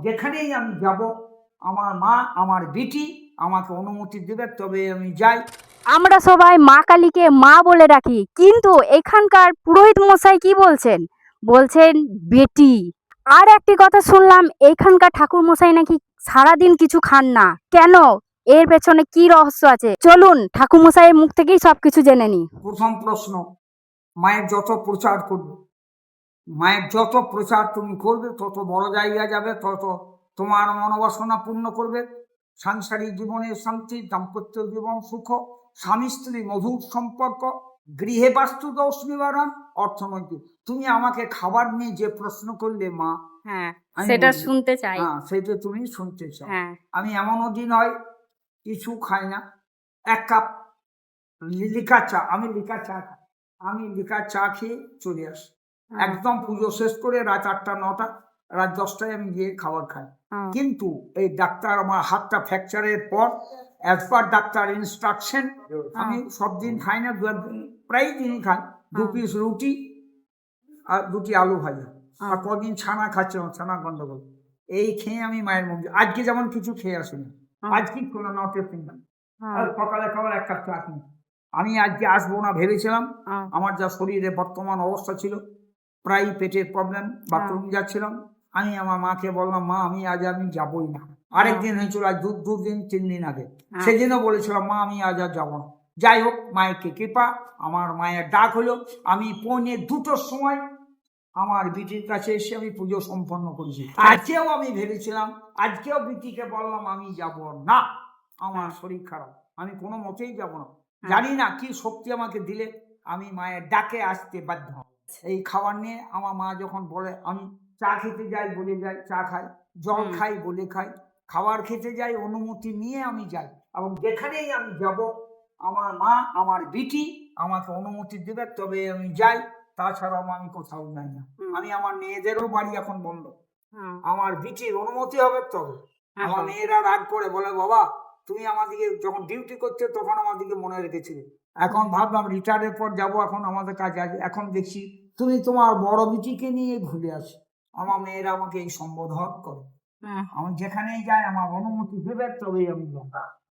যেখানেই আমি যাব আমার মা আমার বেটি আমাকে অনুমতি দেবে তবে আমি যাই। আমরা সবাই মা কালীকে মা বলে ডাকি, কিন্তু এখানকার পুরোহিত মশাই কি বলছেন? বলছেন বেটি। আর একটি কথা শুনলাম, এখানকার ঠাকুর মশাই নাকি সারাদিন কিছু খান না। কেন? এর পেছনে কি রহস্য আছে? চলুন ঠাকুর মশাইয়ের মুখ থেকেই সবকিছু জেনে নি। প্রথম প্রশ্ন, মায়ের যত প্রচার করবে, মায়ের যত প্রচার তুমি করবে তত বড় জায়গা যাবে, তত তোমার মনোবাসনা পূর্ণ করবে। সাংসারিক জীবনের শান্তি, দাম্পত্য জীবন সুখ, স্বামী স্ত্রী মধুর সম্পর্ক, গৃহে বাস্তু দোষ নিবারণ, অর্থনৈতিক। তুমি আমাকে খাবার নিয়ে যে প্রশ্ন করলে মা, হ্যাঁ, আমি সেটা বলি, শুনতে চাই। হ্যাঁ সেটা তুমি শুনতে চাও। হ্যাঁ। আমি এমনও দিন হয় কিছু খাই না, এক কাপ লিকার চা, আমি লিকার চা খাই, আমি লিকার চা খেয়ে চলে আসি। একদম পুজো শেষ করে রাত 8টা 9টা, রাত 10টায় আমি গিয়ে খাবার খাই। কিন্তু এই ডাক্তার আমার হাতটা ফ্র্যাকচারের পর একবার ডাক্তার ইনস্ট্রাকশন, আমি সব দিন খাই না, প্রায় দিনই খাই 2 পিস রুটি আর 2টি আলু ভাজা, আর কদিন ছানা খাচ্ছিলাম, ছানা গন্ডগোল। এই খেয়ে আমি মায়ের মন্দির, আজকে যেমন কিছু খেয়ে আসিনি, আজকে কোনো নটে কিনলাম, আর সকালে খাবার 1 কাপ চা কিনি। আমি আজকে আসবো না ভেবেছিলাম, আমার যা শরীরে বর্তমান অবস্থা ছিল, প্রায় পেটের প্রবলেম, বাথরুম যাচ্ছিলাম, আমি আমার মাকে বললাম মা আমি আজ আমি যাবই না। আরেকদিন হয়েছিল, আজ 2-3 দিন আগে, সেদিনও বলেছিলাম মা আমি আজ আর যাবো না। যাই হোক, মায়ের কৃপা, আমার মায়ের ডাক হলো, আমি 2:45 সময় আমার বিটির কাছে এসে আমি পুজো সম্পন্ন করেছি। আজকেও আমি ভেবেছিলাম, আজকেও বিটিকে বললাম আমি যাব না, আমার শরীর খারাপ, আমি কোনো মতেই যাব না। জানি না কি শক্তি আমাকে দিলে আমি মায়ের ডাকে আসতে বাধ্য। এই খাবার নিয়ে আমার মা যখন বলে, আমি চা খেতে যাই বলে যাই, চা খাই, জল খাই বলে খাই, খাবার খেতে যাই অনুমতি নিয়ে আমি যাই, এবং যেখানেই আমি যাব আমার মা আমার বিটি আমাকে অনুমতি দেবে তবে আমি যাই, তাছাড়াও আমি কোথাও যাই না। আমি আমার মেয়েদেরও বাড়ি এখন বন্ধ, আমার বিটির অনুমতি হবে তবে। আমার মেয়েরা রাগ করে বলে বাবা তুমি আমাদেরকে যখন ডিউটি করতে তখন আমাদেরকে মনে রেখেছিলে, এখন ভাবলাম রিটায়ারের পর যাবো, এখন আমাদের কাছে আছে, এখন দেখছি তুমি তোমার বড় বিটিকে নিয়ে ঘুরে আসি। আমার মেয়েরা আমাকে এই সম্বোধন করে, আমি যেখানেই যাই আমার অনুমতি দেবে তবেই আমি যাই।